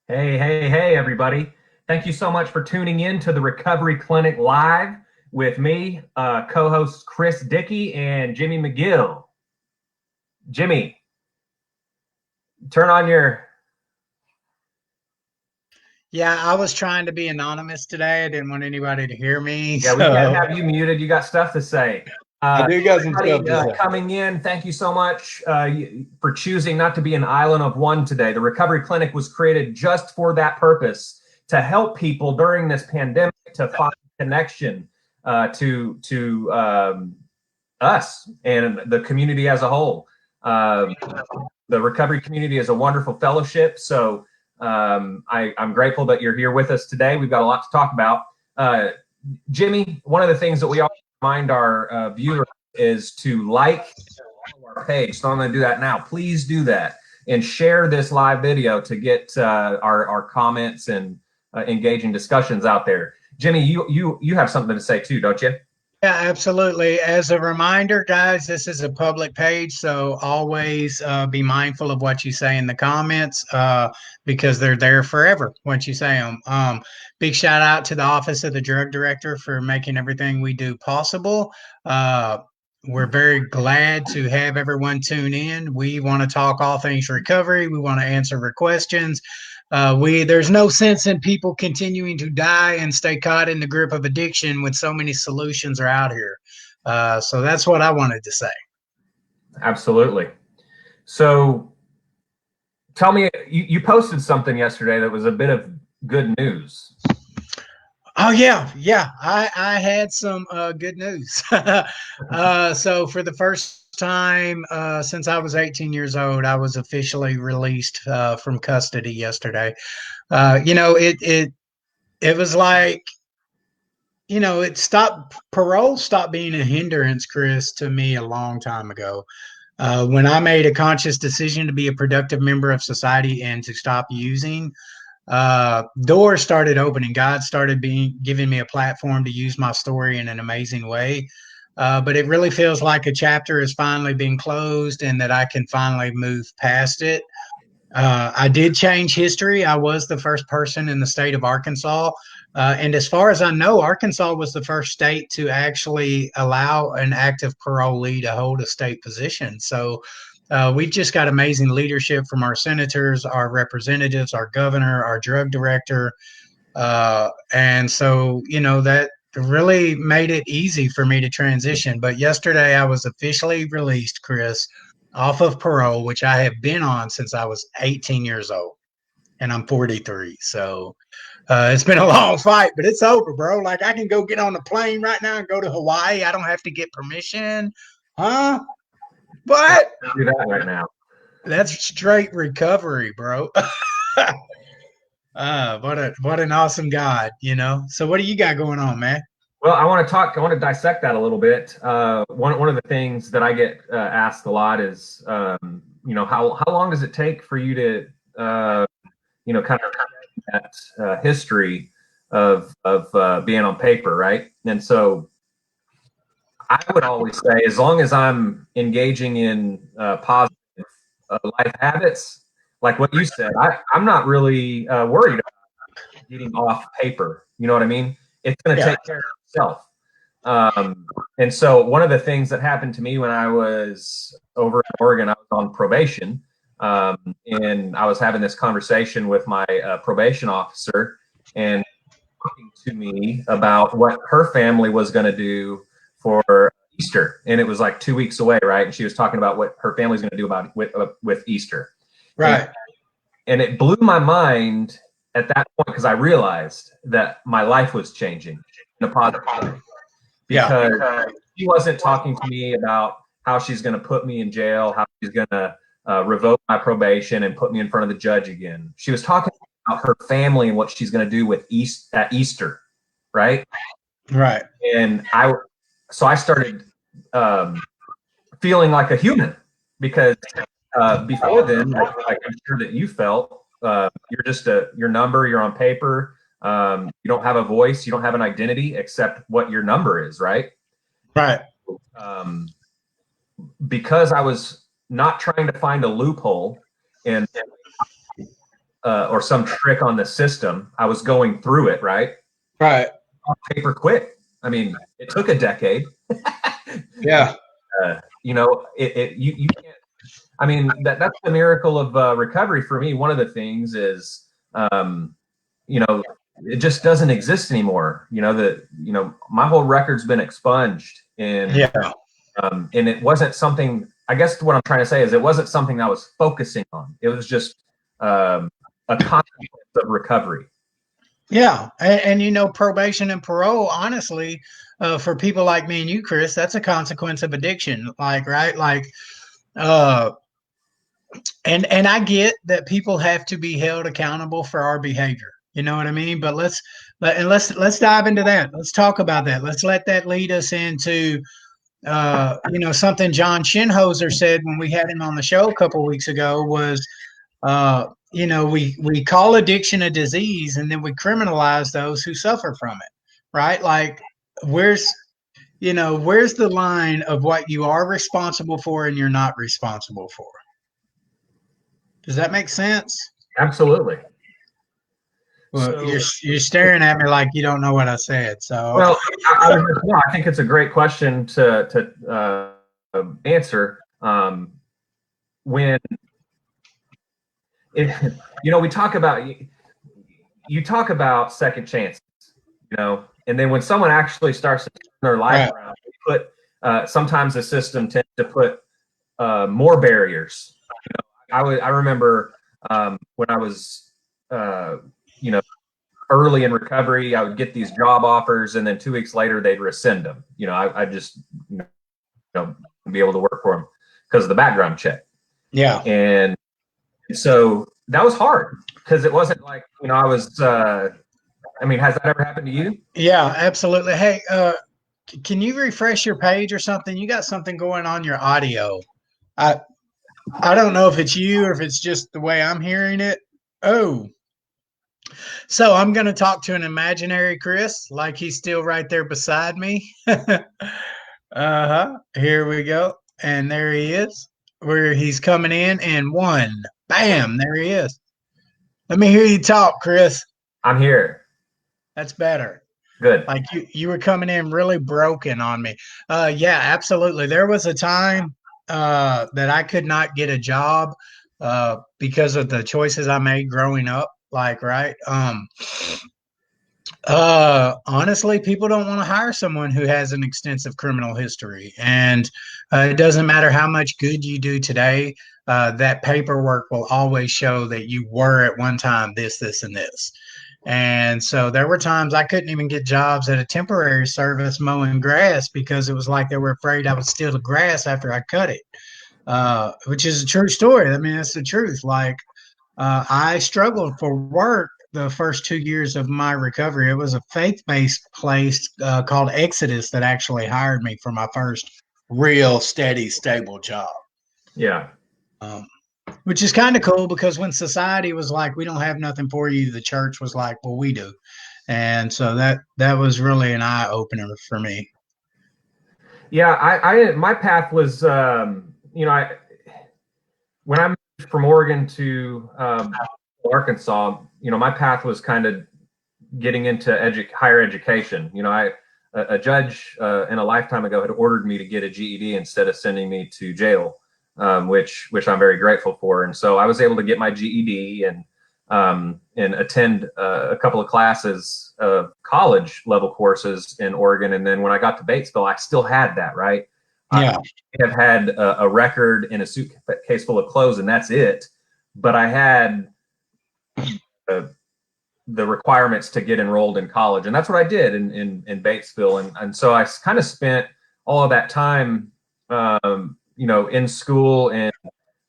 Hey, everybody. Thank you so much for tuning in to the Recovery Clinic Live with me, co-hosts Chris Dickey and Jimmy McGill. Jimmy, turn on your... Yeah, I was trying to be anonymous today. I didn't want anybody to hear me. Yeah, we can't have you muted. You got stuff to say. I do got some stuff to say. Coming in, thank you so much for choosing not to be an island of one today. The Recovery Clinic was created just for that purpose, to help people during this pandemic to find connection to us and the community as a whole. The recovery community is a wonderful fellowship, so I'm grateful that you're here with us today. We've got a lot to talk about. Jimmy, one of the things that we always remind our viewers is to like our page. So I'm going to do that now. Please do that and share this live video to get our comments and engaging discussions out there. Jimmy, you have something to say too, don't you? Yeah, absolutely. As a reminder, guys, this is a public page, so always be mindful of what you say in the comments because they're there forever once you say them. Big shout out to the Office of the Drug Director for making everything we do possible. We're very glad to have everyone tune in. We want to talk all things recovery. We want to answer questions. There's no sense in people continuing to die and stay caught in the grip of addiction when so many solutions are out here. So that's what I wanted to say. Absolutely. So tell me, you posted something yesterday that was a bit of good news. Oh yeah. I had some good news. So for the first time since I was 18 years old, I was officially released from custody yesterday. It was like, parole stopped being a hindrance, Chris, to me a long time ago. When I made a conscious decision to be a productive member of society and to stop using, doors started opening. God started giving me a platform to use my story in an amazing way. But it really feels like a chapter is finally being closed and that I can finally move past it. I did change history. I was the first person in the state of Arkansas. And as far as I know, Arkansas was the first state to actually allow an active parolee to hold a state position. So we've just got amazing leadership from our senators, our representatives, our governor, our drug director. And so, that really made it easy for me to transition. But yesterday I was officially released, Chris, off of parole, which I have been on since I was 18 years old, and I'm 43. So it's been a long fight, but it's over, bro. Like, I can go get on a plane right now and go to Hawaii. I don't have to get permission. Huh? But do that right now. That's straight recovery, bro. What an awesome God, So what do you got going on, man? Well, I want to dissect that a little bit. One of the things that I get asked a lot is, how long does it take for you to, kind of that history of being on paper, right? And so I would always say, as long as I'm engaging in positive life habits, like what you said, I'm not really worried about, getting off paper. You know what I mean? It's going to take care of itself. And so one of the things that happened to me when I was over in Oregon, I was on probation, and I was having this conversation with my probation officer, and talking to me about what her family was going to do for Easter, and it was like 2 weeks away, right? And she was talking about what her family's going to do about with Easter, right? And it blew my mind at that point because I realized that my life was changing in a positive way. Because she wasn't talking to me about how she's going to put me in jail, how she's going to revoke my probation and put me in front of the judge again. She was talking about her family and what she's going to do with at Easter, right? Right. And I started feeling like a human, because before then, like I'm sure that you felt, you're just your number, you're on paper. You don't have a voice, you don't have an identity except what your number is, right? Right. Because I was not trying to find a loophole and or some trick on the system, I was going through it, right? Right. On paper quick. I mean, it took a decade. Yeah. You know, you can't. I mean, that's the miracle of recovery for me. One of the things is, you know, it just doesn't exist anymore. You know, my whole record's been expunged, and and it wasn't something. I guess what I'm trying to say is it wasn't something I was focusing on. It was just a consequence of recovery. Yeah, and you know, probation and parole, honestly, for people like me and you, Chris, that's a consequence of addiction. Like, right, like, and I get that people have to be held accountable for our behavior. You know what I mean? But let's dive into that. Let's talk about that. Let's let that lead us into you know, something John Shinhouser said when we had him on the show a couple of weeks ago was, you know, we call addiction a disease, and then we criminalize those who suffer from it, right? Like, where's the line of what you are responsible for and you're not responsible for? Does that make sense? Absolutely. Well, you're staring at me like you don't know what I said. So, well, I think it's a great question to answer. When you know, we talk about you talk about second chances, you know, and then when someone actually starts to turn their life around, we put sometimes the system tends to put more barriers. You know, I remember when I was you know, early in recovery, I would get these job offers, and then 2 weeks later they'd rescind them. You know, I just, you know, be able to work for them because of the background check. Yeah. And so that was hard because it wasn't like, you know, I was, I mean, has that ever happened to you? Yeah, absolutely. Hey, can you refresh your page or something? You got something going on your audio. I don't know if it's you or if it's just the way I'm hearing it. Oh. So I'm going to talk to an imaginary Chris, like he's still right there beside me. Here we go. And there he is, where he's coming in, and one, bam, there he is. Let me hear you talk, Chris. I'm here. That's better. Good. Like you were coming in really broken on me. Yeah, absolutely. There was a time that I could not get a job because of the choices I made growing up. Like, right. Honestly, people don't want to hire someone who has an extensive criminal history. And it doesn't matter how much good you do today, that paperwork will always show that you were at one time this, and this. And so there were times I couldn't even get jobs at a temporary service mowing grass because it was like they were afraid I would steal the grass after I cut it, which is a true story. I mean, that's the truth. Like, I struggled for work the first 2 years of my recovery. It was a faith-based place called Exodus that actually hired me for my first real steady, stable job. Yeah. Which is kind of cool because when society was like, we don't have nothing for you, the church was like, well, we do. And so that was really an eye-opener for me. Yeah, I my path was, you know, when I moved from Oregon to Arkansas, you know, my path was kind of getting into higher education. You know, a judge in a lifetime ago had ordered me to get a GED instead of sending me to jail, which I'm very grateful for. And so I was able to get my GED and attend a couple of classes of college level courses in Oregon. And then when I got to Batesville, I still had that, right? Yeah. I have had a record in a suitcase full of clothes, and that's it. But I had the requirements to get enrolled in college, and that's what I did in Batesville. And so I kind of spent all of that time, you know, in school and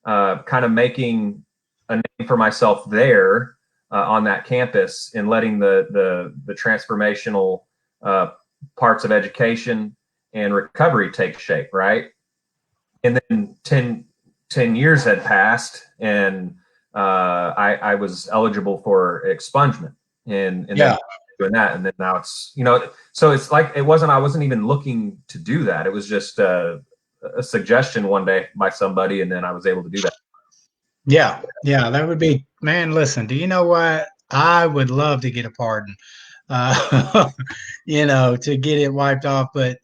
kind of making a name for myself there on that campus, and letting the transformational parts of education and recovery take shape, right? And then 10 years had passed, and I was eligible for expungement, and then doing that, and then now it's, you know, so it's like I wasn't even looking to do that. It was just a suggestion one day by somebody, and then I was able to do that. Yeah, that would be, man, listen, do you know what? I would love to get a pardon, you know, to get it wiped off. But,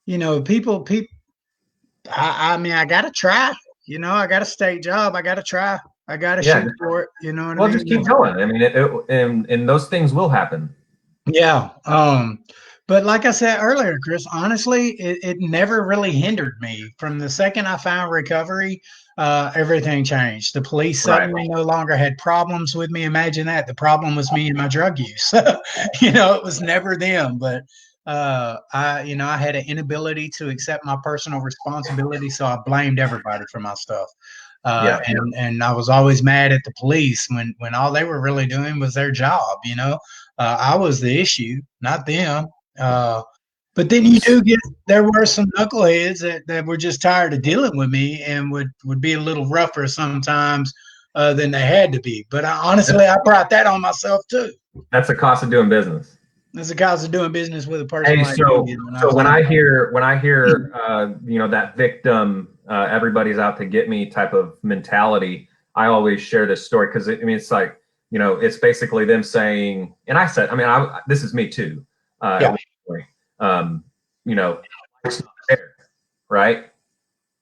you know, people, I mean, I got to try, you know, I got a state job. I got to try. I got to shoot for it. You know what I mean? Well, just keep going. I mean, and those things will happen. Yeah. But like I said earlier, Chris, honestly, it never really hindered me. From the second I found recovery, everything changed. The police suddenly no longer had problems with me. Imagine that. The problem was me and my drug use. You know, it was never them. But I had an inability to accept my personal responsibility, so I blamed everybody for my stuff. And I was always mad at the police when all they were really doing was their job. You know, I was the issue, not them. But then you do there were some knuckleheads that were just tired of dealing with me and would be a little rougher sometimes than they had to be. But honestly, I brought that on myself too. That's the cost of doing business. That's the cost of doing business with a person. Hey, so when I hear you know, that victim, everybody's out to get me type of mentality, I always share this story, because I mean, it's like, you know, it's basically them saying, and I said, I mean, this is me too. You know, life's not fair, right?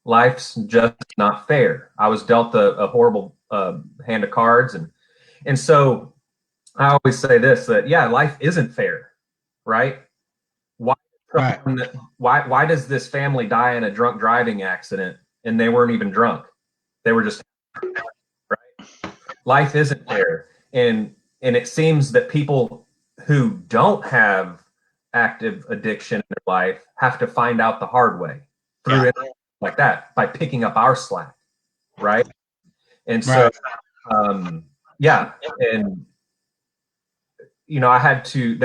Life's just not fair. I was dealt a horrible hand of cards, and so I always say this, that life isn't fair, right? Why does this family die in a drunk driving accident and they weren't even drunk? They were just right. Life isn't fair, and it seems that people who don't have active addiction in their life have to find out the hard way through it like that, by picking up our slack, right? And so and you know, I had to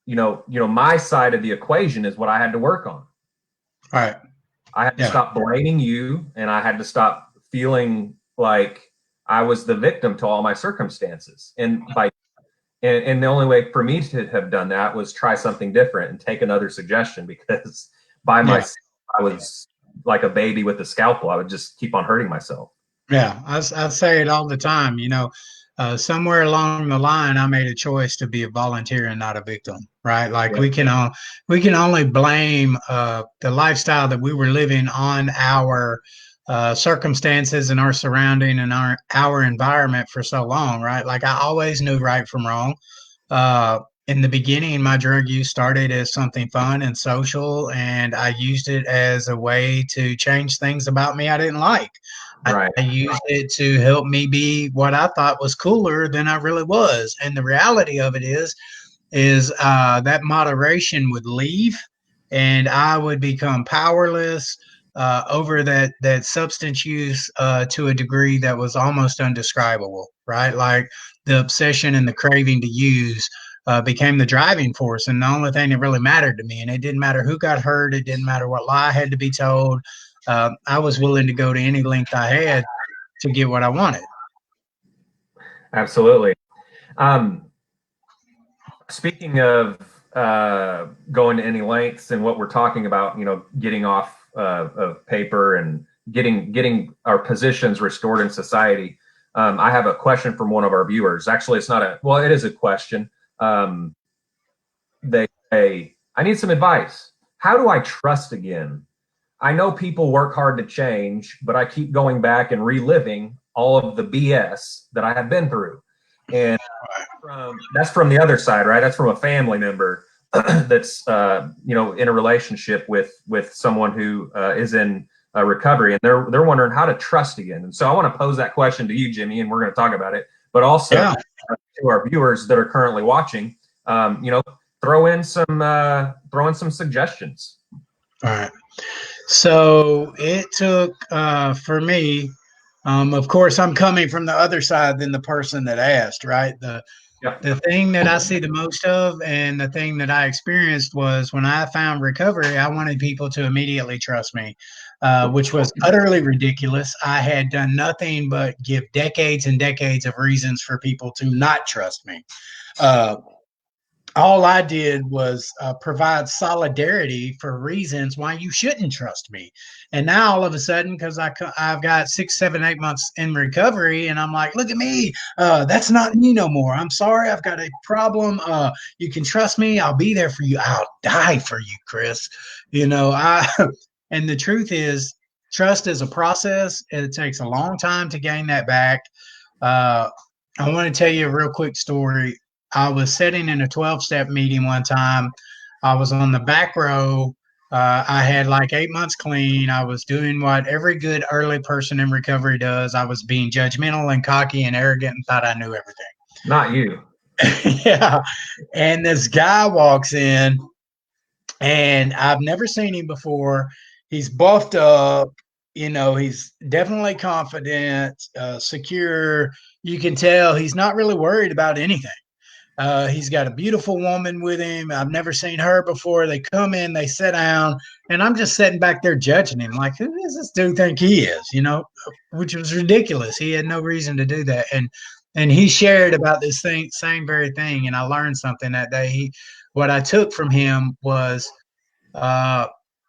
you know my side of the equation is what I had to work on. Right. I had to stop blaming you, and I had to stop feeling like I was the victim to all my circumstances. And the only way for me to have done that was try something different and take another suggestion, because by myself, I was like a baby with a scalpel. I would just keep on hurting myself. Yeah, I say it all the time. You know, somewhere along the line, I made a choice to be a volunteer and not a victim, right? Like we can only blame the lifestyle that we were living on our circumstances and our surrounding and our environment for so long, right? Like I always knew right from wrong. In the beginning, my drug use started as something fun and social, and I used it as a way to change things about me I didn't like. I used it to help me be what I thought was cooler than I really was. And the reality of it is that moderation would leave, and I would become powerless over that substance use to a degree that was almost undescribable, right? Like the obsession and the craving to use became the driving force, and the only thing that really mattered to me. And it didn't matter who got hurt. It didn't matter what lie had to be told. I was willing to go to any length I had to get what I wanted. Absolutely. Speaking of going to any lengths, and what we're talking about, you know, getting off of paper and getting our positions restored in society. I have a question from one of our viewers. Actually, it is a question. they say, I need some advice. How do I trust again? I know people work hard to change, but I keep going back and reliving all of the BS that I have been through. And that's from the other side, right? That's from a family member that's in a relationship with someone who is in recovery, and they're wondering how to trust again. And so I want to pose that question to you, Jimmy, and we're going to talk about it, but also to our viewers that are currently watching. Throw in some suggestions. All right. So it took for me. Of course, I'm coming from the other side than the person that asked, right? The thing that I see the most of, and the thing that I experienced, was when I found recovery, I wanted people to immediately trust me, which was utterly ridiculous. I had done nothing but give decades and decades of reasons for people to not trust me. All I did was provide solidarity for reasons why you shouldn't trust me. And now all of a sudden, because I've got 6, 7, 8 months in recovery, and I'm like, look at me. That's not me no more. I'm sorry. I've got a problem. You can trust me. I'll be there for you. I'll die for you, Chris. And the truth is, trust is a process. It takes a long time to gain that back. I want to tell you a real quick story. I was sitting in a 12-step meeting one time. I was on the back row. I had like 8 months clean. I was doing what every good early person in recovery does. I was being judgmental and cocky and arrogant and thought I knew everything. Not you. Yeah. And this guy walks in, and I've never seen him before. He's buffed up. He's definitely confident, secure. You can tell he's not really worried about anything. He's got a beautiful woman with him. I've never seen her before. They come in, they sit down, and I'm just sitting back there judging him like, who does this dude think he is? Which was ridiculous. He had no reason to do that. And he shared about this same very thing. And I learned something that day. What I took from him was,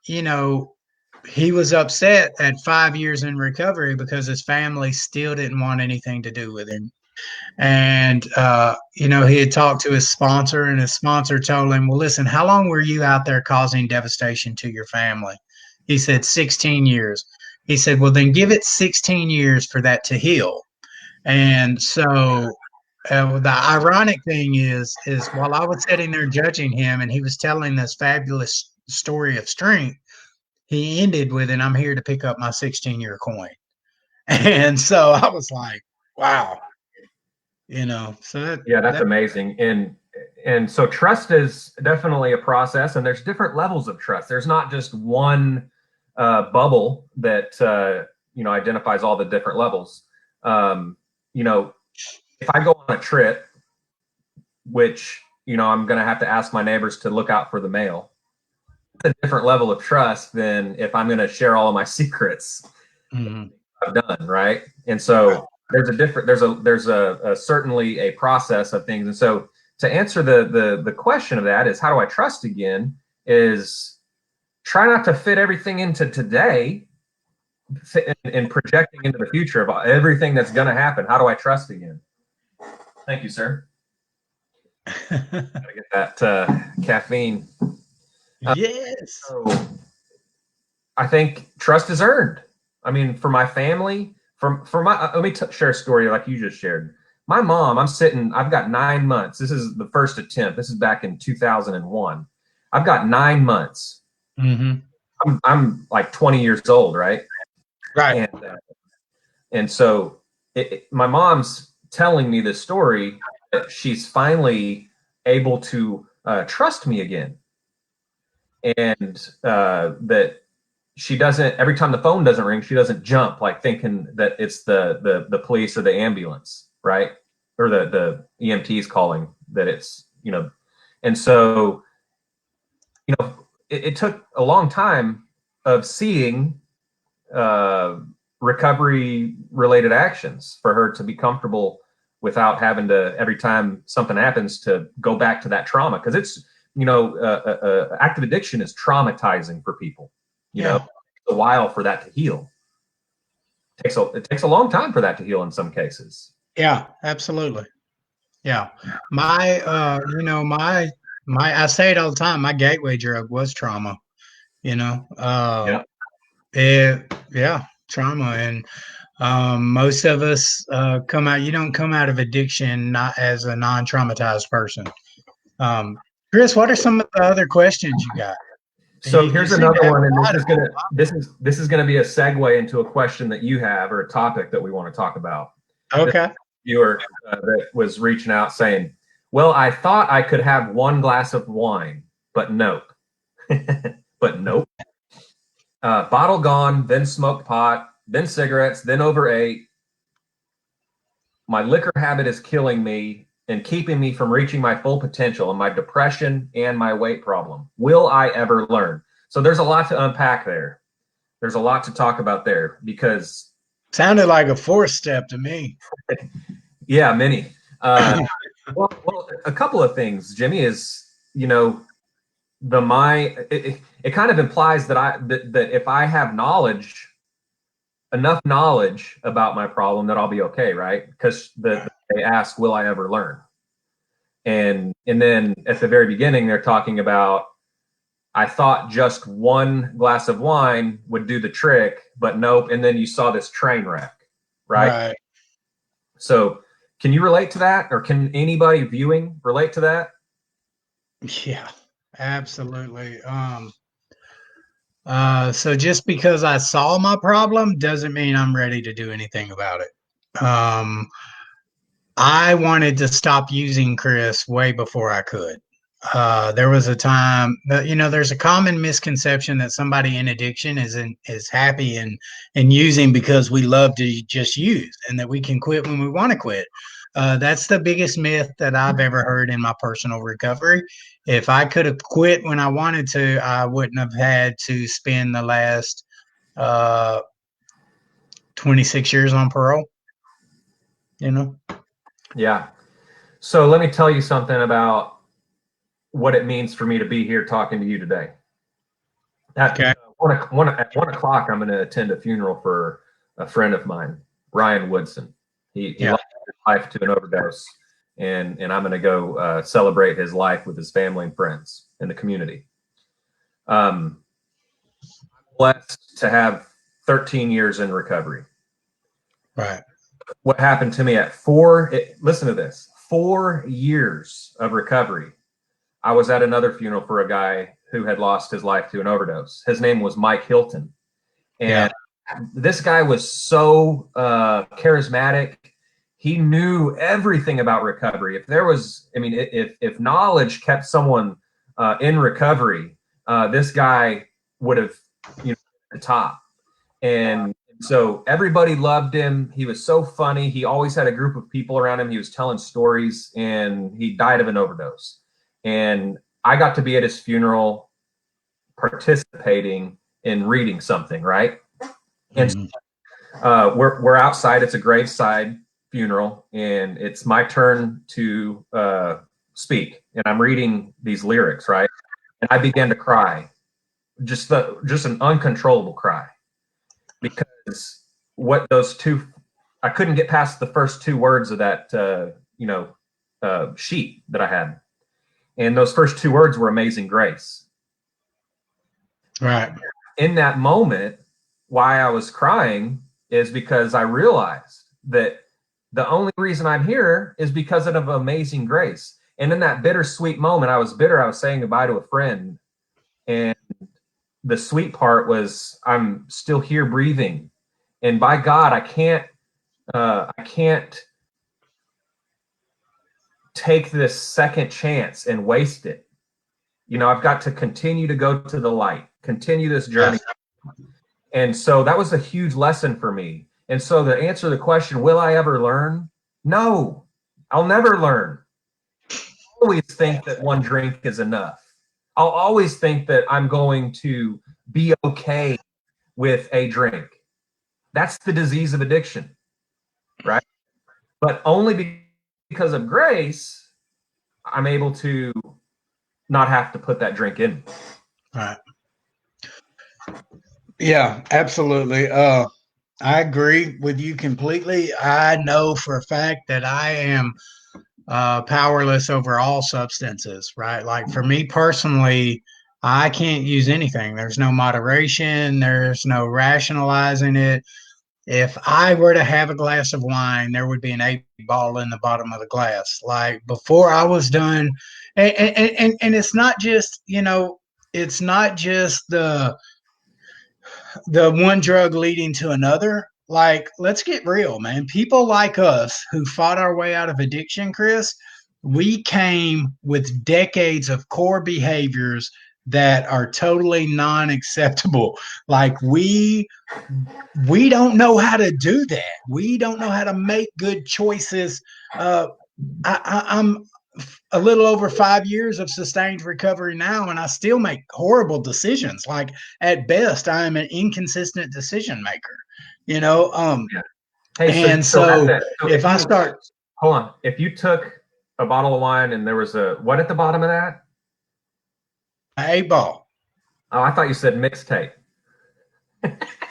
he was upset at 5 years in recovery because his family still didn't want anything to do with him. And, he had talked to his sponsor, and his sponsor told him, well, listen, how long were you out there causing devastation to your family? He said, 16 years. He said, well, then give it 16 years for that to heal. And so the ironic thing is while I was sitting there judging him and he was telling this fabulous story of strength, he ended with, and I'm here to pick up my 16-year coin. And so I was like, wow. That's amazing. And so trust is definitely a process, and there's different levels of trust. There's not just one bubble that identifies all the different levels. If I go on a trip, which I'm going to have to ask my neighbors to look out for the mail, it's a different level of trust than if I'm going to share all of my secrets I've done, right? And so there's a certainly a process of things. And so to answer the question of that is, how do I trust again, is try not to fit everything into today and projecting into the future about everything that's going to happen. How do I trust again? Thank you, sir. Gotta get that caffeine. Yes. So I think trust is earned. I mean, for my family, let me share a story like you just shared. My mom, I've got 9 months. This is the first attempt. This is back in 2001. I've got 9 months. Mm-hmm. I'm like 20 years old, right? Right. And so my mom's telling me this story that she's finally able to trust me again. And that she doesn't, every time the phone doesn't ring, she doesn't jump, like thinking that it's the police or the ambulance, right? Or the EMTs calling that it's, and so, it took a long time of seeing recovery related actions for her to be comfortable without having to, every time something happens, to go back to that trauma. Cause it's, active addiction is traumatizing for people. It's a while for that to heal. It takes a long time for that to heal in some cases. Yeah, absolutely. Yeah. My I say it all the time, my gateway drug was trauma, you know. Yeah. Yeah, trauma. And most of us you don't come out of addiction not as a non-traumatized person. Chris, what are some of the other questions you got? So You here's seem to another have one, and a lot this is gonna be a segue into a question that you have or a topic that we want to talk about. Okay. Viewer that was reaching out saying, "Well, I thought I could have one glass of wine, but nope, but nope. Bottle gone, then smoked pot, then cigarettes, then overate. My liquor habit is killing me and keeping me from reaching my full potential and my depression and my weight problem. Will I ever learn?" So there's a lot to unpack there. There's a lot to talk about there because Sounded like a fourth step to me. yeah, many. Well, a couple of things, Jimmy, is, you know, it kind of implies that if I have enough knowledge about my problem, that I'll be okay, right? Because they ask, will I ever learn? And then at the very beginning, they're talking about, I thought just one glass of wine would do the trick, but nope. And then you saw this train wreck, right? Right. So can you relate to that? Or can anybody viewing relate to that? Yeah, absolutely. So just because I saw my problem doesn't mean I'm ready to do anything about it. I wanted to stop using Chris way before I could. There was a time that, there's a common misconception that somebody in addiction is happy and using because we love to just use and that we can quit when we want to quit. That's the biggest myth that I've ever heard in my personal recovery. If I could have quit when I wanted to, I wouldn't have had to spend the last uh, 26 years on parole. Yeah. So let me tell you something about what it means for me to be here talking to you today. At Okay. 1 o'clock, I'm going to attend a funeral for a friend of mine, Ryan Woodson. He Yeah. lost his life to an overdose, and I'm going to go celebrate his life with his family and friends in the community. I'm blessed to have 13 years in recovery. Right. What happened to me at listen to this, 4 years of recovery. I was at another funeral for a guy who had lost his life to an overdose. His name was Mike Hilton. And this guy was so charismatic. He knew everything about recovery. If knowledge kept someone in recovery, this guy would have, at the top. And so everybody loved him. He was so funny. He always had a group of people around him. He was telling stories, and he died of an overdose. And I got to be at his funeral participating in reading something, right? And we're outside. It's a graveside funeral, and it's my turn to speak. And I'm reading these lyrics, right? And I began to cry, just an uncontrollable cry, because I couldn't get past the first two words of that sheet that I had. And those first two words were Amazing Grace. Right. In that moment, why I was crying is because I realized that the only reason I'm here is because of Amazing Grace. And in that bittersweet moment, I was bitter. I was saying goodbye to a friend. And the sweet part was I'm still here breathing. And by God, I can't take this second chance and waste it. I've got to continue to go to the light, continue this journey. And so that was a huge lesson for me. And so to answer the question, will I ever learn? No, I'll never learn. I always think that one drink is enough. I'll always think that I'm going to be okay with a drink. That's the disease of addiction, right? But only because of grace, I'm able to not have to put that drink in. Right. Yeah, absolutely. I agree with you completely. I know for a fact that I am powerless over all substances, right? Like for me personally, I can't use anything. There's no moderation, there's no rationalizing it. If I were to have a glass of wine, there would be an 8 ball in the bottom of the glass. Like before I was done, and it's not just, it's not just the one drug leading to another. Like, let's get real, man. People like us who fought our way out of addiction, Chris, we came with decades of core behaviors that are totally non-acceptable. Like we don't know how to do that. We don't know how to make good choices. I'm a little over 5 years of sustained recovery now, and I still make horrible decisions. Like at best, I am an inconsistent decision maker. You know, Yeah. Hey, and so if I start, hold on, if you took a bottle of wine and there was a what at the bottom of that? an 8 ball. Oh, I thought you said mixtape.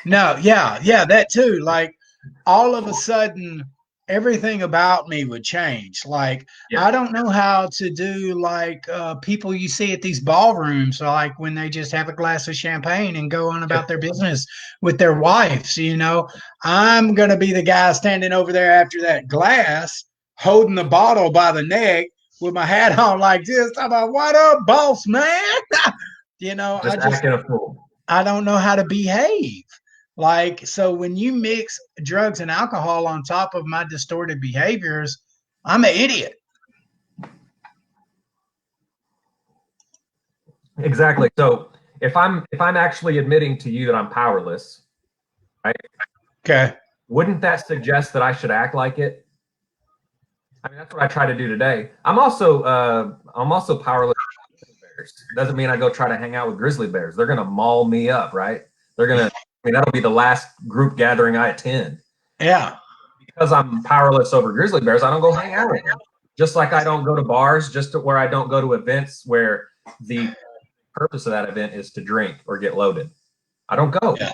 No, yeah, that too. Like all of a sudden, everything about me would change. Like Yeah. I don't know how to do like people you see at these ballrooms, like when they just have a glass of champagne and go on about their business with their wives. I'm gonna be the guy standing over there after that glass, holding the bottle by the neck with my hat on like this. I'm like, "What up, boss man?" Just acting a fool. I don't know how to behave. Like, so when you mix drugs and alcohol on top of my distorted behaviors, I'm an idiot. Exactly. So if I'm actually admitting to you that I'm powerless, right? Okay. Wouldn't that suggest that I should act like it? I mean, that's what I try to do today. I'm also powerless. Doesn't mean I go try to hang out with grizzly bears. They're gonna maul me up, right? I mean, that'll be the last group gathering I attend. Yeah. Because I'm powerless over grizzly bears, I don't go hang out with them. Just like I don't go to bars, where I don't go to events where the purpose of that event is to drink or get loaded. I don't go. Yeah.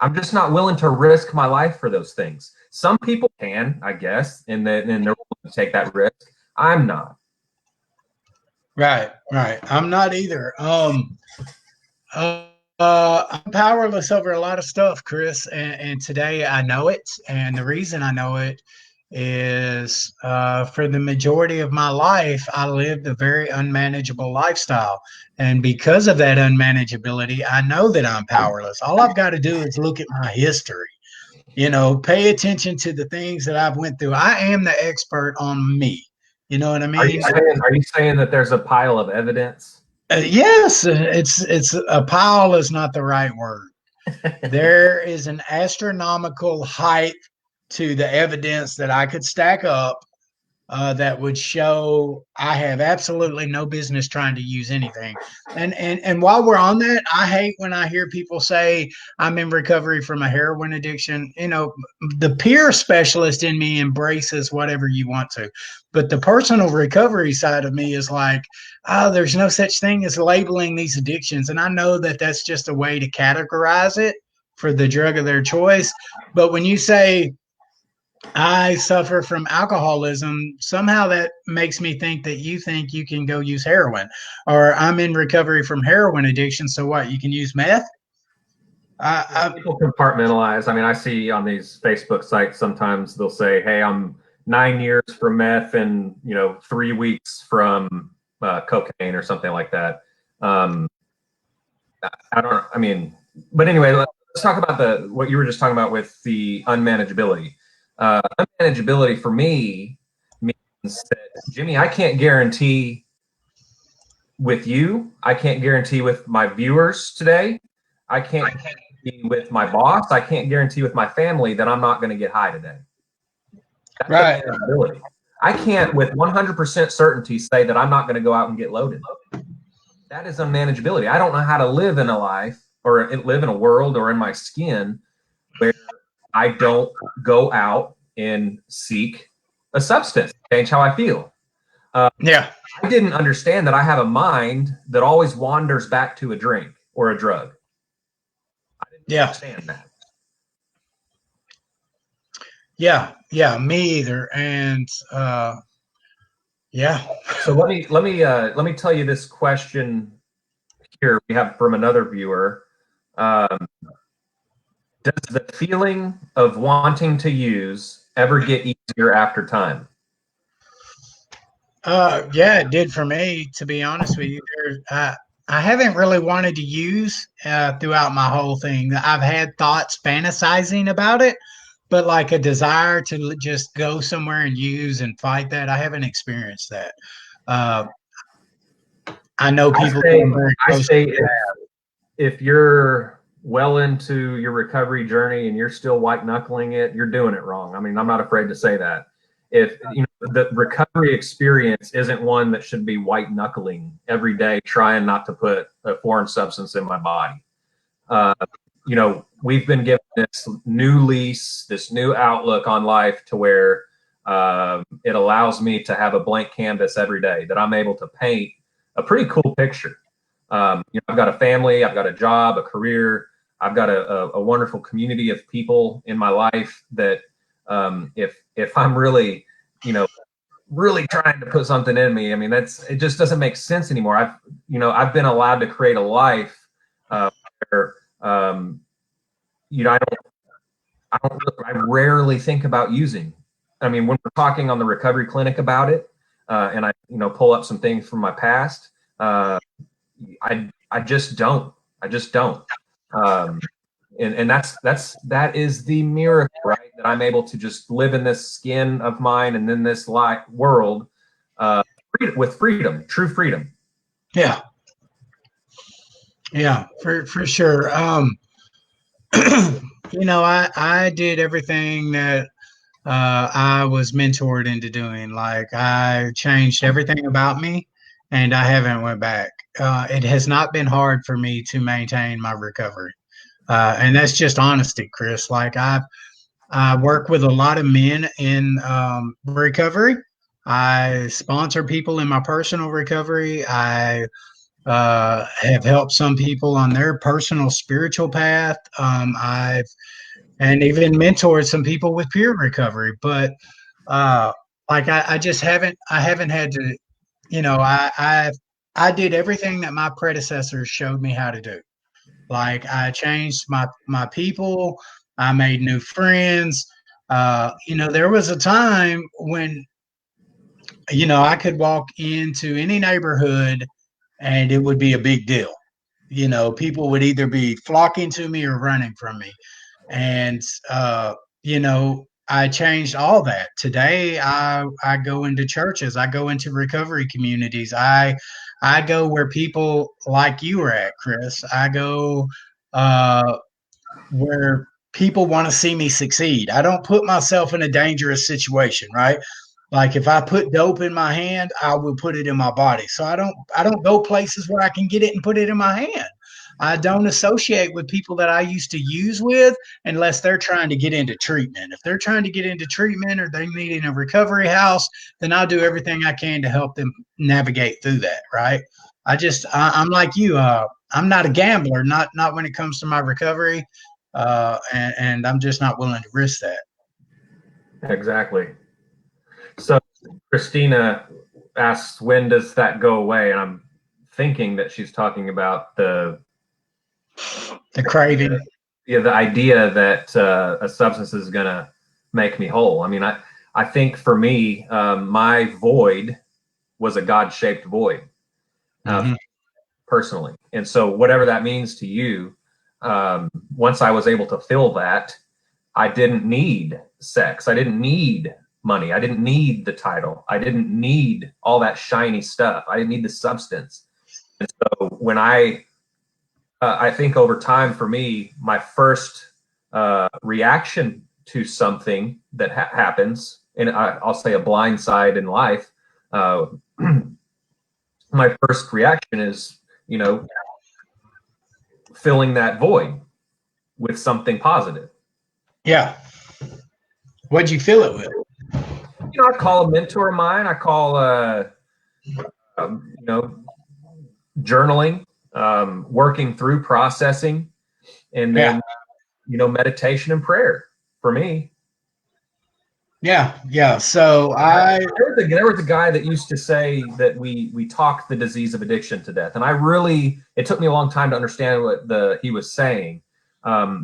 I'm just not willing to risk my life for those things. Some people can, I guess, and they're willing to take that risk. I'm not. Right. I'm not either. I'm powerless over a lot of stuff, Chris, and today I know it. And the reason I know it is for the majority of my life, I lived a very unmanageable lifestyle. And because of that unmanageability, I know that I'm powerless. All I've got to do is look at my history, pay attention to the things that I've went through. I am the expert on me. You know what I mean? Are you saying that there's a pile of evidence? Yes, it's a pile is not the right word. There is an astronomical height to the evidence that I could stack up that would show I have absolutely no business trying to use anything. And while we're on that, I hate when I hear people say I'm in recovery from a heroin addiction. The peer specialist in me embraces whatever you want to, but the personal recovery side of me is like, oh, there's no such thing as labeling these addictions. And I know that that's just a way to categorize it for the drug of their choice. But when you say I suffer from alcoholism, somehow that makes me think that you think you can go use heroin, or I'm in recovery from heroin addiction. So what? You can use meth? People compartmentalize. I mean, I see on these Facebook sites sometimes they'll say, "Hey, I'm 9 years from meth and 3 weeks from cocaine or something like that." I don't. I mean, but anyway, let's talk about what you were just talking about with the unmanageability. Unmanageability for me means that, Jimmy, I can't guarantee with you, I can't guarantee with my viewers today, I can't guarantee with my boss, I can't guarantee with my family that I'm not going to get high today. That's right. unmanageability. I can't with 100% certainty say that I'm not going to go out and get loaded. That is unmanageability. I don't know how to live in a life or live in a world or in my skin where I don't go out and seek a substance to change how I feel. Yeah. I didn't understand that I have a mind that always wanders back to a drink or a drug. I didn't understand that. Yeah, me either. And Yeah. So let me tell you this question here we have from another viewer. Does the feeling of wanting to use ever get easier after time? Yeah, it did for me, to be honest with you. I haven't really wanted to use throughout my whole thing. I've had thoughts fantasizing about it, but like a desire to just go somewhere and use and fight that, I haven't experienced that. Uh, I know people who are very I close. say if you're well into your recovery journey and you're still white knuckling it, you're doing it wrong. I mean, I'm not afraid to say that. If the recovery experience isn't one that should be white knuckling every day, trying not to put a foreign substance in my body. We've been given this new lease, this new outlook on life to where it allows me to have a blank canvas every day that I'm able to paint a pretty cool picture. I've got a family, I've got a job, a career, I've got a wonderful community of people in my life that if I'm really, really trying to put something in me, I mean, it just doesn't make sense anymore. I've been allowed to create a life where, I rarely think about using. I mean, when we're talking on the recovery clinic about it, and I, pull up some things from my past, I just don't. I just don't. And that is the miracle, right? That I'm able to just live in this skin of mine and in this world with freedom, true freedom. Yeah. Yeah, for sure. I did everything that I was mentored into doing. Like I changed everything about me, and I haven't went back. It has not been hard for me to maintain my recovery, and that's just honesty, Chris. Like I work with a lot of men in recovery. I sponsor people in my personal recovery. I have helped some people on their personal spiritual path. I've and even mentored some people with peer recovery. But like I just haven't had to, I did everything that my predecessors showed me how to do. Like I changed my people, I made new friends. There was a time when I could walk into any neighborhood and it would be a big deal. People would either be flocking to me or running from me. And I changed all that. Today I go into churches, I go into recovery communities. I go where people like you are at, Chris. I go where people want to see me succeed. I don't put myself in a dangerous situation, right? Like if I put dope in my hand, I will put it in my body. So I don't go places where I can get it and put it in my hand. I don't associate with people that I used to use with unless they're trying to get into treatment. If they're trying to get into treatment or they're needing a recovery house, then I'll do everything I can to help them navigate through that. Right. I'm like you. I'm not a gambler, not when it comes to my recovery. And I'm just not willing to risk that. Exactly. So Christina asks, when does that go away? And I'm thinking that she's talking about the craving. The idea that a substance is going to make me whole. I mean, I think for me, my void was a God-shaped void, personally. And so whatever that means to you, once I was able to fill that, I didn't need sex. I didn't need money. I didn't need the title. I didn't need all that shiny stuff. I didn't need the substance. And so when I think over time for me, my first reaction to something that happens, and I'll say a blind side in life, my first reaction is, filling that void with something positive. Yeah. What'd you fill it with? I call a mentor of mine. I call, journaling, working through processing, and then, meditation and prayer for me. Yeah. So there was a guy that used to say that we talk the disease of addiction to death, and it took me a long time to understand what he was saying,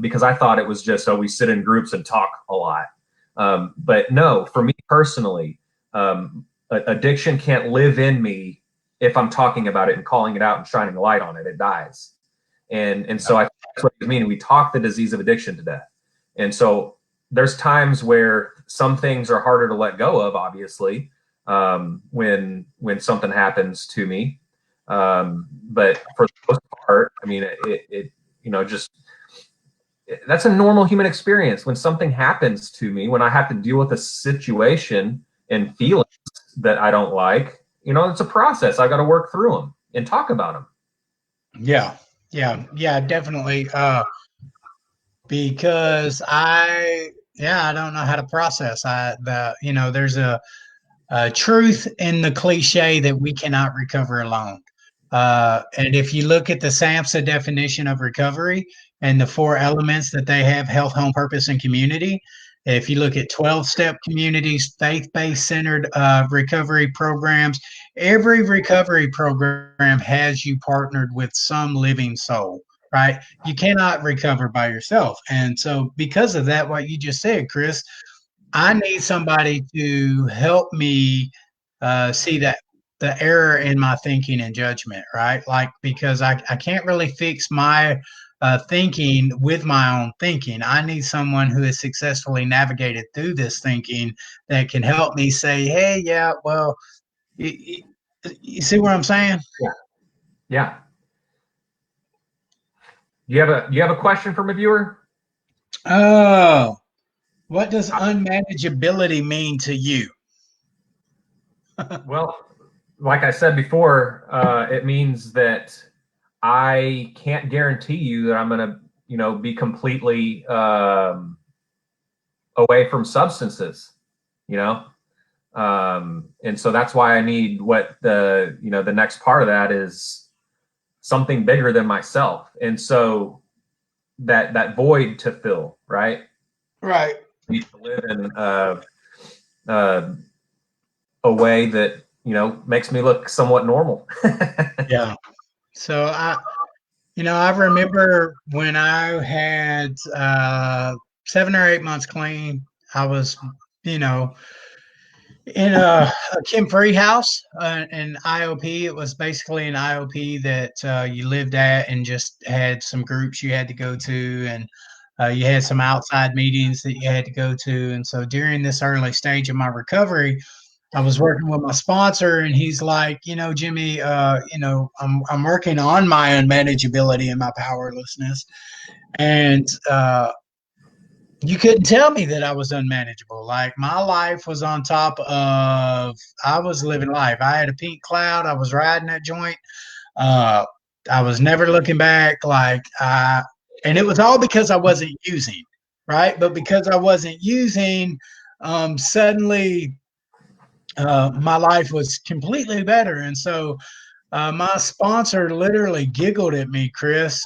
because I thought it was just, we sit in groups and talk a lot, but no, for me personally, addiction can't live in me if I'm talking about it and calling it out and shining a light on it. It dies, and so I think that's what I mean. We talk the disease of addiction to death, and so there's times where some things are harder to let go of, obviously, when something happens to me. But for the most part, I mean, that's a normal human experience. When something happens to me, when I have to deal with a situation and feelings that I don't like, it's a process. I got to work through them and talk about them. Yeah, definitely. Because I don't know how to process. There's a truth in the cliche that we cannot recover alone. And if you look at the SAMHSA definition of recovery and the 4 elements that they have: health, home, purpose, and community. If you look at 12-step communities, faith-based centered recovery programs, every recovery program has you partnered with some living soul. Right? You cannot recover by yourself. And so because of that, what you just said, Chris, I need somebody to help me see that the error in my thinking and judgment, right? Like, because I can't really fix my thinking with my own thinking. I need someone who has successfully navigated through this thinking that can help me say, hey, yeah, well, you see what I'm saying? Yeah. You have a question from a viewer? Oh, what does unmanageability mean to you? Well, like I said before, it means that I can't guarantee you that I'm going to, be completely away from substances, and so that's why I need what the next part of that is something bigger than myself. And so that void to fill, right? Right. I need to live in a way that, makes me look somewhat normal. Yeah. So I remember when I had 7 or 8 months clean, I was, in a Kim-free house, an IOP. It was basically an IOP that you lived at and just had some groups you had to go to, and you had some outside meetings that you had to go to. And so during this early stage of my recovery, I was working with my sponsor, and he's like, Jimmy, I'm working on my unmanageability and my powerlessness, and you couldn't tell me that I was unmanageable. Like, my life was on top of, I was living life. I had a pink cloud. I was riding that joint. I was never looking back. And it was all because I wasn't using, right? But because I wasn't using, suddenly my life was completely better. And so my sponsor literally giggled at me, Chris.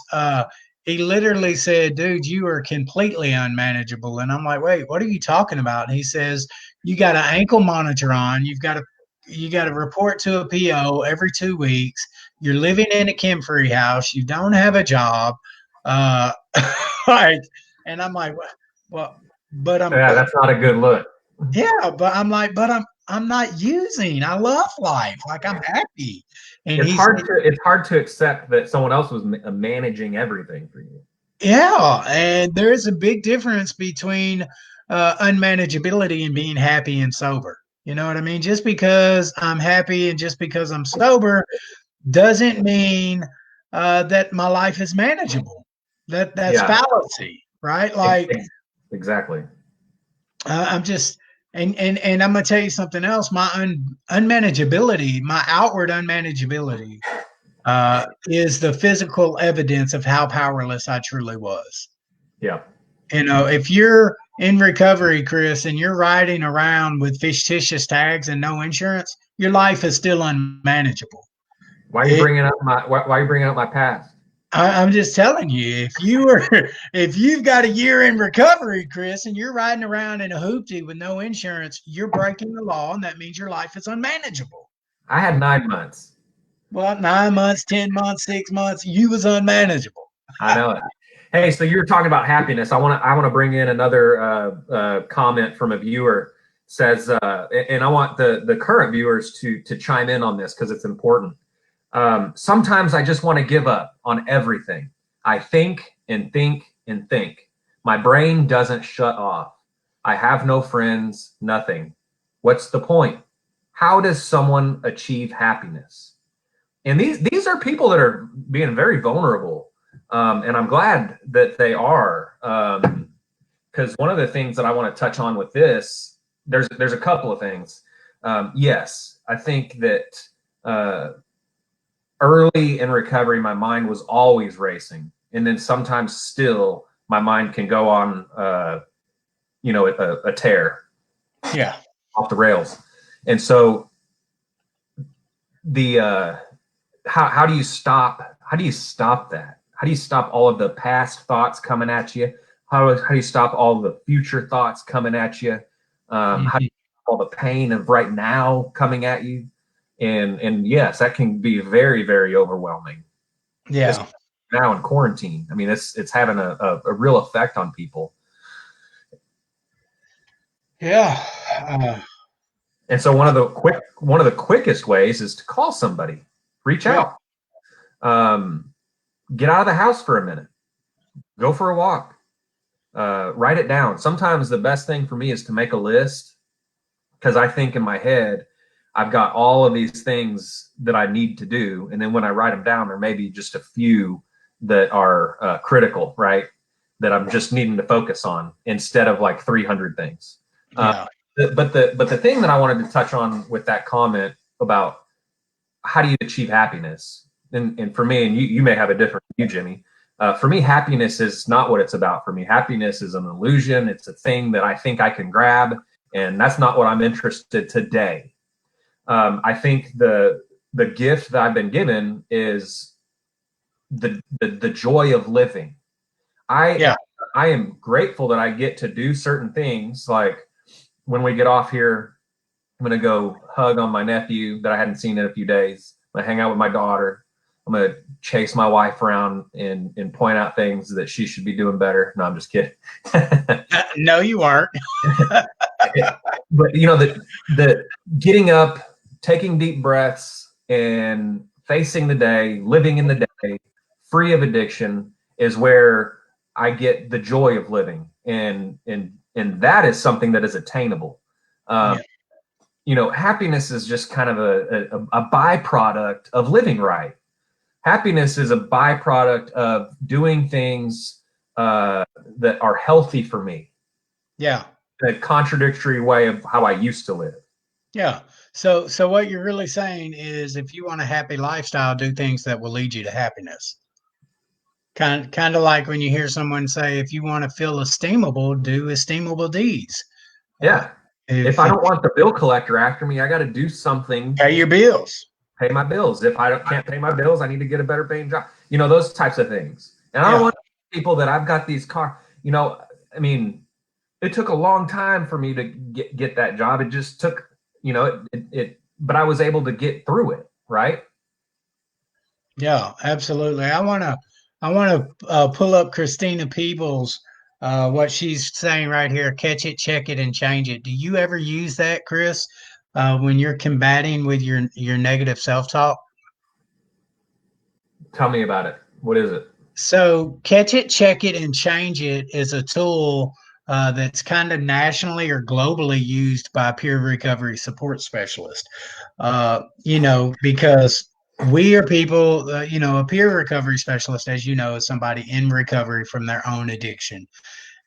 He literally said, dude, you are completely unmanageable. And I'm like, wait, what are you talking about? And he says, you got an ankle monitor on. You got to report to a PO every 2 weeks. You're living in a Kim-free house. You don't have a job. Right. And I'm like, well, but that's not a good look. Yeah, but I'm like, but I'm not using. I love life. Like, I'm happy. And it's hard to accept that someone else was managing everything for you. Yeah, and there is a big difference between unmanageability and being happy and sober. You know what I mean? Just because I'm happy and just because I'm sober doesn't mean that my life is manageable. That's fallacy, right? Like, exactly. I'm just. And I'm gonna tell you something else. My unmanageability, my outward unmanageability, is the physical evidence of how powerless I truly was. Yeah. If you're in recovery, Chris, and you're riding around with fictitious tags and no insurance, your life is still unmanageable. Why are you bringing up my past? I'm just telling you, if you've got a year in recovery, Chris, and you're riding around in a hoopty with no insurance, you're breaking the law, and that means your life is unmanageable. I had 9 months. Well, 9 months, 10 months, 6 months, you was unmanageable. I know it. Hey, so you're talking about happiness. I want to bring in another comment from a viewer. Says, and I want the current viewers to chime in on this because it's important. Sometimes I just want to give up on everything. I think and think and think. My brain doesn't shut off. I have no friends, nothing. What's the point? How does someone achieve happiness? And these are people that are being very vulnerable. And I'm glad that they are. Because one of the things that I want to touch on with this, there's a couple of things. Yes, I think that early in recovery, my mind was always racing. And then sometimes still my mind can go on, a tear. Yeah. Off the rails. And so how do you stop that? How do you stop all of the past thoughts coming at you? How do you stop all the future thoughts coming at you? How do you stop all the pain of right now coming at you? And yes, that can be very, very overwhelming. Yeah. Especially now in quarantine. I mean, it's having a real effect on people. Yeah. And so one of the quickest ways is to call somebody, reach out, get out of the house for a minute, go for a walk, write it down. Sometimes the best thing for me is to make a list, because I think in my head, I've got all of these things that I need to do. And then when I write them down, there may be just a few that are critical, right? That I'm just needing to focus on instead of like 300 things. Yeah. But the thing that I wanted to touch on with that comment about how do you achieve happiness, and for me, and you may have a different view, Jimmy. For me, happiness is not what it's about. For me, happiness is an illusion. It's a thing that I think I can grab, and that's not what I'm interested today. I think the gift that I've been given is the joy of living. I am grateful that I get to do certain things, like when we get off here, I'm going to go hug on my nephew that I hadn't seen in a few days. I'm going to hang out with my daughter. I'm going to chase my wife around and point out things that she should be doing better. No, I'm just kidding. No, you aren't. But the getting up, taking deep breaths, and facing the day, living in the day, free of addiction, is where I get the joy of living. And that is something that is attainable. Happiness is just kind of a byproduct of living right. Happiness is a byproduct of doing things that are healthy for me. Yeah. A contradictory way of how I used to live. Yeah. So what you're really saying is, if you want a happy lifestyle, do things that will lead you to happiness. Kind of like when you hear someone say, if you want to feel esteemable, do esteemable deeds. Yeah. If I don't want the bill collector after me, I got to do something. Pay your bills. Pay my bills. If I can't pay my bills, I need to get a better paying job. Those types of things. And I don't want people that I've got these it took a long time for me to get that job. It just took, but I was able to get through it. Right. Yeah, absolutely. I want to pull up Christina Peebles, what she's saying right here: catch it, check it, and change it. Do you ever use that, Chris, when you're combating with your negative self-talk? Tell me about it. What is it? So catch it, check it, and change it is a tool that's kind of nationally or globally used by peer recovery support specialists. Because we are people, a peer recovery specialist, as you know, is somebody in recovery from their own addiction.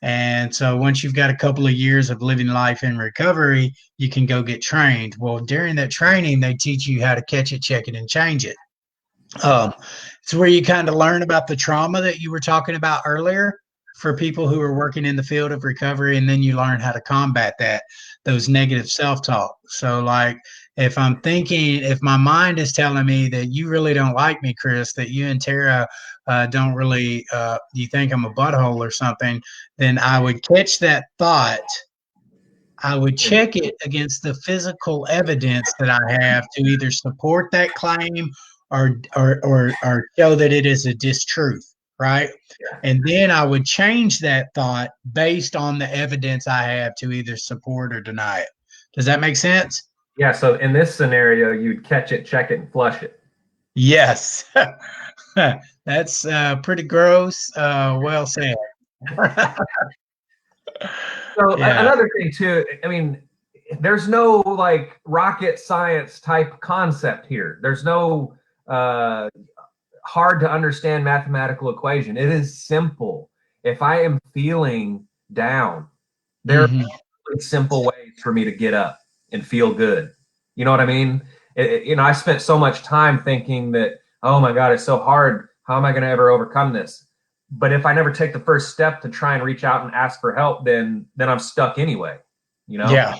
And so once you've got a couple of years of living life in recovery, you can go get trained. Well, during that training, they teach you how to catch it, check it, and change it. It's where you kind of learn about the trauma that you were talking about earlier for people who are working in the field of recovery, and then you learn how to combat those negative self-talk. So like, if my mind is telling me that you really don't like me, Chris, that you and Tara don't really, you think I'm a butthole or something, then I would catch that thought. I would check it against the physical evidence that I have to either support that claim or show that it is a distruth, right? And then I would change that thought based on the evidence I have to either support or deny it. Does that make sense? Yeah. So in this scenario, you'd catch it, check it, and flush it. Yes. That's pretty gross. Well said. So another thing too, I mean, there's no like rocket science type concept here. There's no hard to understand mathematical equation. It is simple. If I am feeling down, there are really simple ways for me to get up and feel good. You know what I mean? I spent so much time thinking that, oh my God, it's so hard. How am I going to ever overcome this? But if I never take the first step to try and reach out and ask for help, then I'm stuck anyway. Yeah.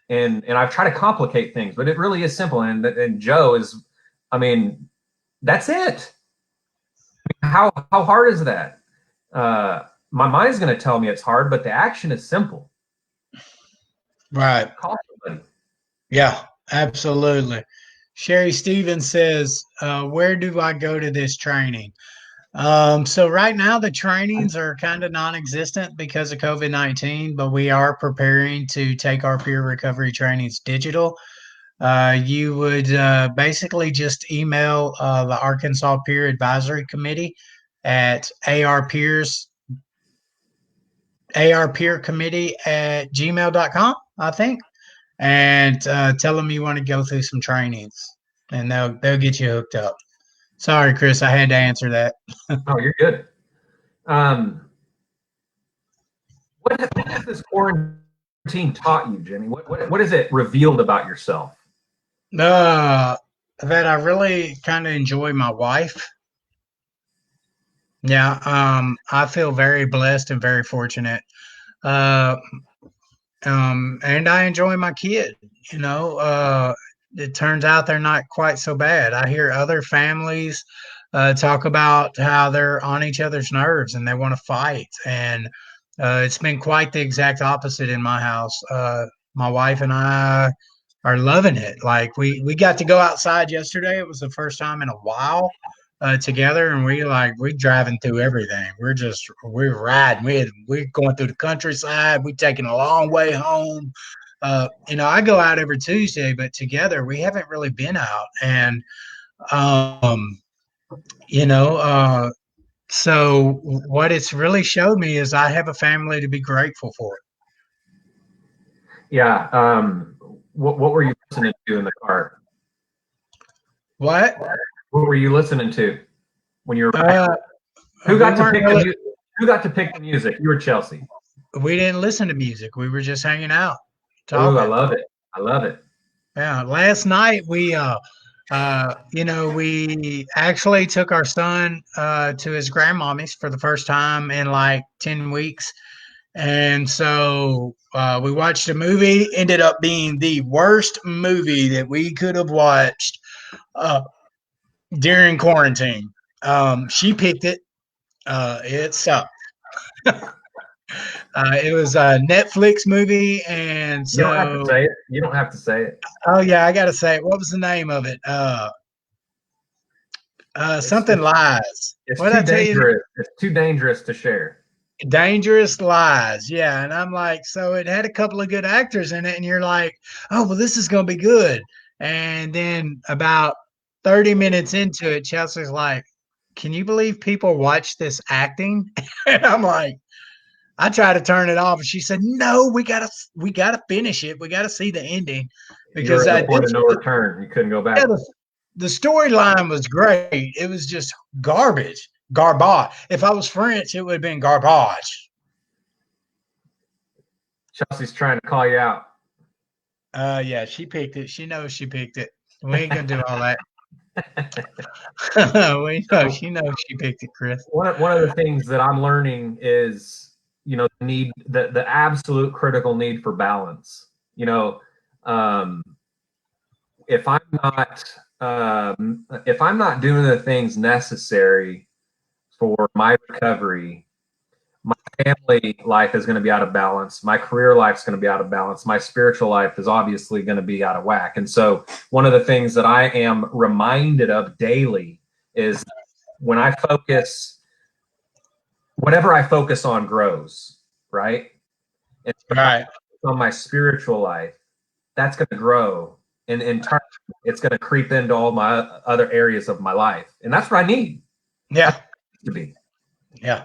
And I've tried to complicate things, but it really is simple. And Joe is, I mean, that's it. How hard is that? My mind's going to tell me it's hard, but the action is simple. Right. Call somebody. Yeah, absolutely. Sherry Stevens says, where do I go to this training? So right now the trainings are kind of non-existent because of COVID-19, but we are preparing to take our peer recovery trainings digital. You would basically just email the Arkansas Peer Advisory Committee at arpeercommittee@gmail.com, I think, and tell them you want to go through some trainings, and they'll get you hooked up. Sorry, Chris, I had to answer that. Oh, you're good. What has this quarantine taught you, Jimmy? What has it revealed about yourself? That I really kind of enjoy my wife. Yeah, I feel very blessed and very fortunate. And I enjoy my kid. It turns out they're not quite so bad. I hear other families talk about how they're on each other's nerves and they want to fight. And it's been quite the exact opposite in my house. My wife and I are loving it. Like we got to go outside yesterday. It was the first time in a while together, and we're driving through everything. We're riding. We're going through the countryside. We're taking a long way home. I go out every Tuesday, but together we haven't really been out. And so what it's really showed me is I have a family to be grateful for. Yeah. What were you listening to in the car? What were you listening to when you were? Who got to pick the music? You or Chelsea? We didn't listen to music. We were just hanging out. Oh, I love it. I love it. Yeah. Last night we actually took our son to his grandmommy's for the first time in like 10 weeks. And so we watched a movie, ended up being the worst movie that we could have watched during quarantine. She picked it. It sucked. It was a Netflix movie, and so you don't have to say it. You don't have to say it. Oh yeah, I gotta say it. What was the name of it? Something Lies. It's too dangerous. It's too dangerous to share. Dangerous Lies. Yeah, and I'm like, so it had a couple of good actors in it, and you're like, oh well, this is gonna be good. And then about 30 minutes into it, Chelsea's like, can you believe people watch this acting? And I'm like, I tried to turn it off, and she said, "No, we gotta finish it. We gotta see the ending because at no return. You couldn't go back." Yeah, the storyline was great. It was just garbage. If I was French, it would have been garbage. Chelsea's trying to call you out. Yeah, she picked it. She knows she picked it. We ain't gonna do all that. She knows she picked it, Chris. One of the things that I'm learning is, the absolute critical need for balance. If I'm not doing the things necessary for my recovery, my family life is going to be out of balance. My career life is going to be out of balance. My spiritual life is obviously going to be out of whack. And so one of the things that I am reminded of daily is when I focus, whatever I focus on grows, right? And if I focus on my spiritual life, that's going to grow. And in turn, it's going to creep into all my other areas of my life. And that's what I need. Yeah. To be. Yeah.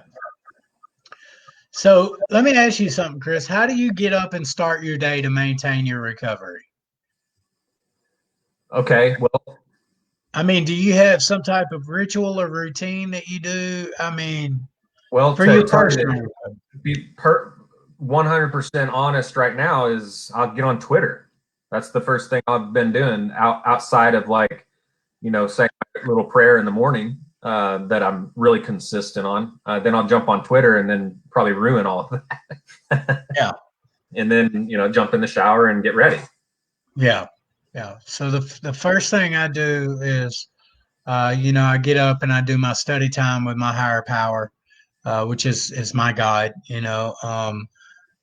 So let me ask you something, Chris. How do you get up and start your day to maintain your recovery? Okay. Well, I mean, do you have some type of ritual or routine that you do? I mean, well, for to your personal. be 100% honest right now is I'll get on Twitter. That's the first thing I've been doing outside of like, saying a little prayer in the morning that I'm really consistent on. Then I'll jump on Twitter and then probably ruin all of that. Yeah. And then, jump in the shower and get ready. Yeah. Yeah. So the first thing I do is, I get up and I do my study time with my higher power, which is my God,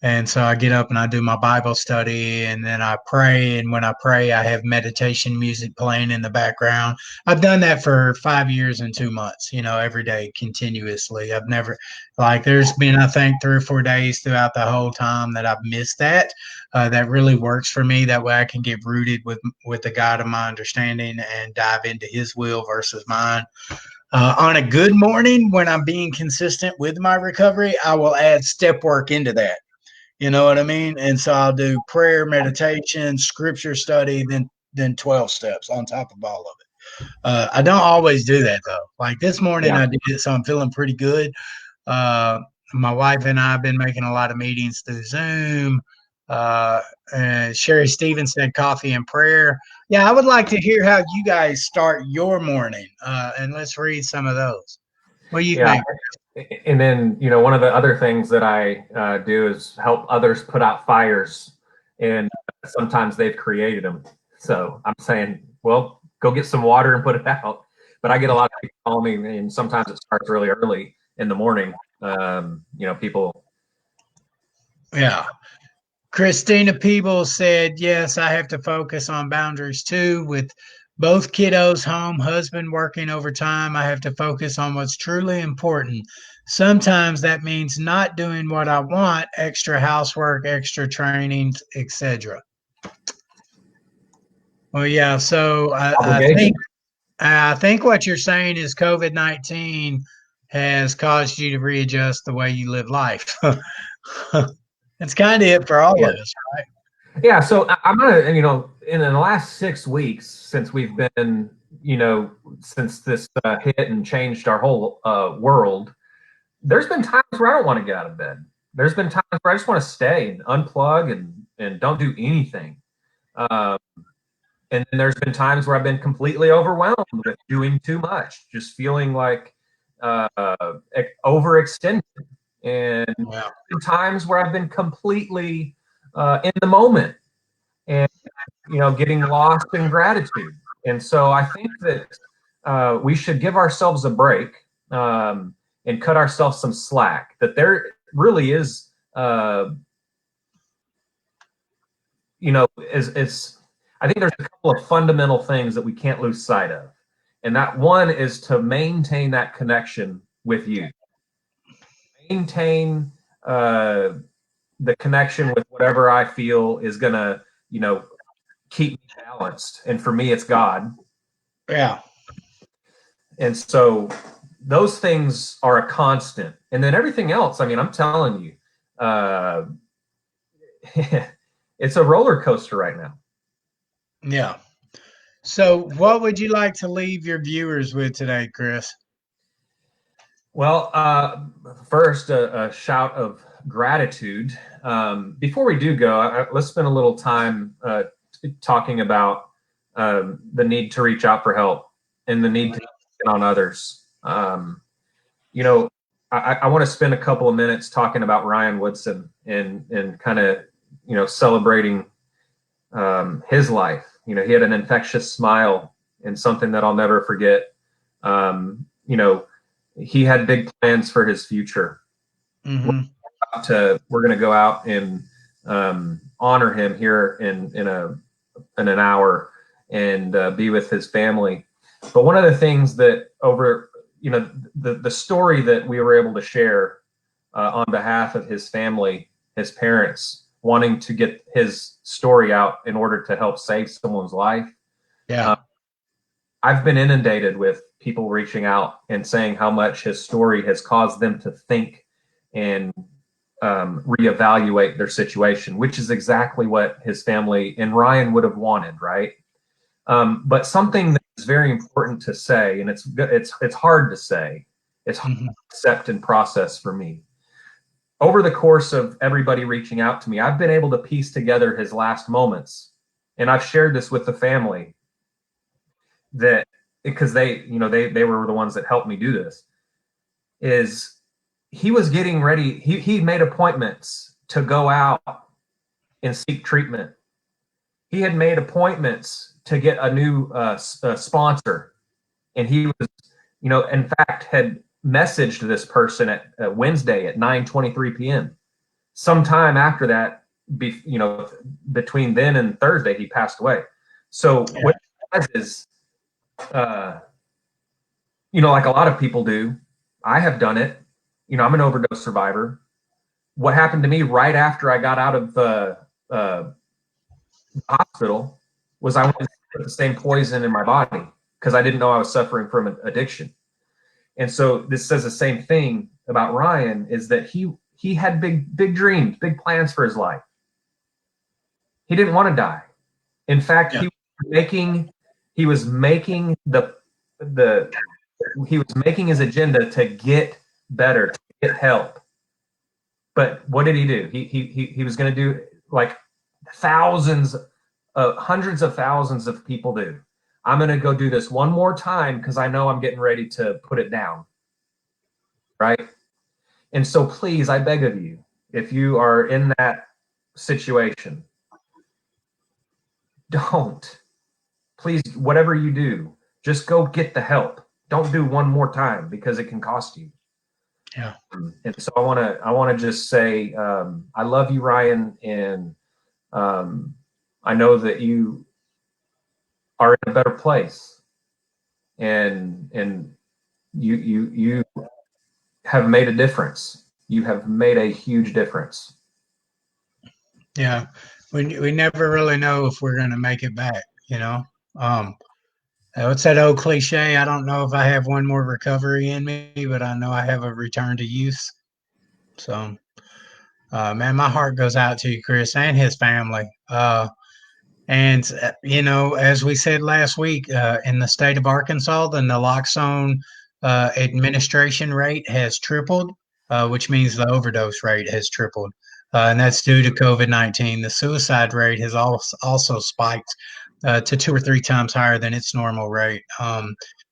and so I get up and I do my Bible study and then I pray. And when I pray, I have meditation music playing in the background. I've done that for 5 years and 2 months, every day continuously. I've never, there's been, I think, 3 or 4 days throughout the whole time that I've missed that. That really works for me. That way I can get rooted with the God of my understanding and dive into his will versus mine. On a good morning, when I'm being consistent with my recovery, I will add step work into that. You know what I mean? And so I'll do prayer, meditation, scripture study, then 12 steps on top of all of it. I don't always do that though. Like this morning I did it, so I'm feeling pretty good. My wife and I have been making a lot of meetings through Zoom. And Sherry Stevens said coffee and prayer. Yeah, I would like to hear how you guys start your morning. And let's read some of those. What do you think? And then, one of the other things that I do is help others put out fires. And sometimes they've created them. So I'm saying, well, go get some water and put it out. But I get a lot of people calling me, and sometimes it starts really early in the morning. People. Yeah. Christina Peebles said, yes, I have to focus on boundaries too. With both kiddos home, husband working overtime, I have to focus on what's truly important. Sometimes that means not doing what I want, extra housework, extra trainings, etc. Well, yeah. So I think what you're saying is COVID-19 has caused you to readjust the way you live life. That's kind of it for all of us, right? Yeah. So I'm gonna, in the last 6 weeks since we've been, since this hit and changed our whole world, there's been times where I don't want to get out of bed. There's been times where I just want to stay and unplug and don't do anything. And then there's been times where I've been completely overwhelmed with doing too much, just feeling like overextended. And times where I've been completely in the moment and, getting lost in gratitude. And so I think that we should give ourselves a break and cut ourselves some slack, that there really is, I think there's a couple of fundamental things that we can't lose sight of. And that one is to maintain that connection with you. Maintain the connection with whatever I feel is going to, keep me balanced. And for me, it's God. Yeah. And so those things are a constant. And then everything else, I'm telling you, it's a roller coaster right now. Yeah. So what would you like to leave your viewers with today, Chris? Well, first, a shout of gratitude. Before we do go, let's spend a little time talking about the need to reach out for help and the need to depend on others. I want to spend a couple of minutes talking about Ryan Woodson and kind of, celebrating his life. He had an infectious smile and something that I'll never forget. he had big plans for his future. Mm-hmm. We're going to go out and honor him here in an hour and be with his family. But one of the things that the story that we were able to share on behalf of his family, his parents, wanting to get his story out in order to help save someone's life. Yeah. I've been inundated with people reaching out and saying how much his story has caused them to think and reevaluate their situation, which is exactly what his family and Ryan would have wanted, right? But something that is very important to say, and it's hard to say, it's hard to accept and process for me. Over the course of everybody reaching out to me, I've been able to piece together his last moments, and I've shared this with the family that because they were the ones that helped me do this. Is he was getting ready. He made appointments to go out and seek treatment. He had made appointments to get a new sponsor, and he was, in fact, had messaged this person at Wednesday at 9:23 p.m. Sometime after that, between then and Thursday, he passed away. So what it does is, like a lot of people do, I have done it. I'm an overdose survivor. What happened to me right after I got out of the hospital was I wanted to put the same poison in my body because I didn't know I was suffering from an addiction. And so this says the same thing about Ryan, is that he had big dreams, big plans for his life. He didn't want to die. In fact, he was making his agenda to get better, to get help. But what did he do? He was going to do like hundreds of thousands of people do. I'm going to go do this one more time because I know I'm getting ready to put it down. Right? And so please, I beg of you, if you are in that situation, please, whatever you do, just go get the help. Don't do one more time because it can cost you. Yeah. And so I want to just say, I love you, Ryan. And I know that you are in a better place, and you have made a difference. You have made a huge difference. Yeah. We never really know if we're going to make it back, What's that old cliche? I don't know if I have one more recovery in me, but I know I have a return to use. So, man, my heart goes out to you, Chris, and his family. And as we said last week, in the state of Arkansas, the naloxone administration rate has tripled, which means the overdose rate has tripled. And that's due to COVID-19. The suicide rate has also spiked to 2 or 3 times higher than its normal rate.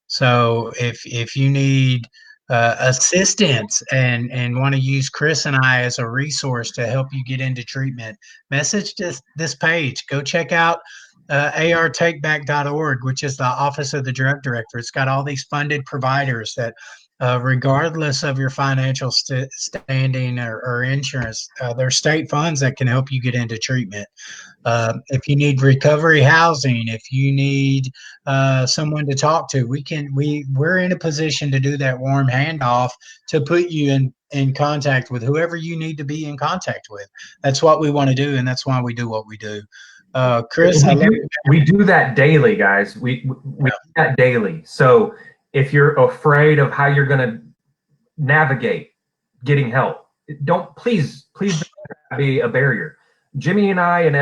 So if you need assistance and want to use Chris and I as a resource to help you get into treatment, message this page. Go check out artakeback.org, which is the Office of the Drug Director. It's got all these funded providers that regardless of your financial standing or insurance, there are state funds that can help you get into treatment. If you need recovery housing, if you need someone to talk to, we're in a position to do that warm handoff to put you in contact with whoever you need to be in contact with. That's what we want to do, and that's why we do what we do. Chris, we do that daily, guys. We do that daily. So if you're afraid of how you're going to navigate getting help, please don't be a barrier. Jimmy and I and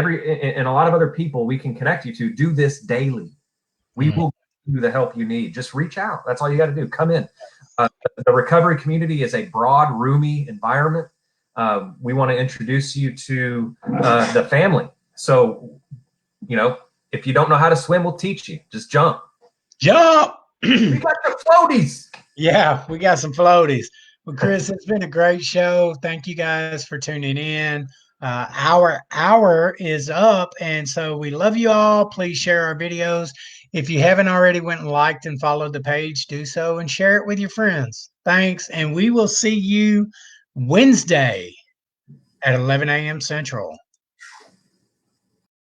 a lot of other people we can connect you to do this daily. We will give you the help you need. Just reach out. That's all you got to do. Come in. The recovery community is a broad, roomy environment. We want to introduce you to the family. So, if you don't know how to swim, we'll teach you. Just jump. Jump! We got the floaties. Yeah, we got some floaties. Well, Chris, it's been a great show. Thank you guys for tuning in. Our hour is up, and so we love you all. Please share our videos. If you haven't already went and liked and followed the page, do so and share it with your friends. Thanks, and we will see you Wednesday at 11 a.m. Central.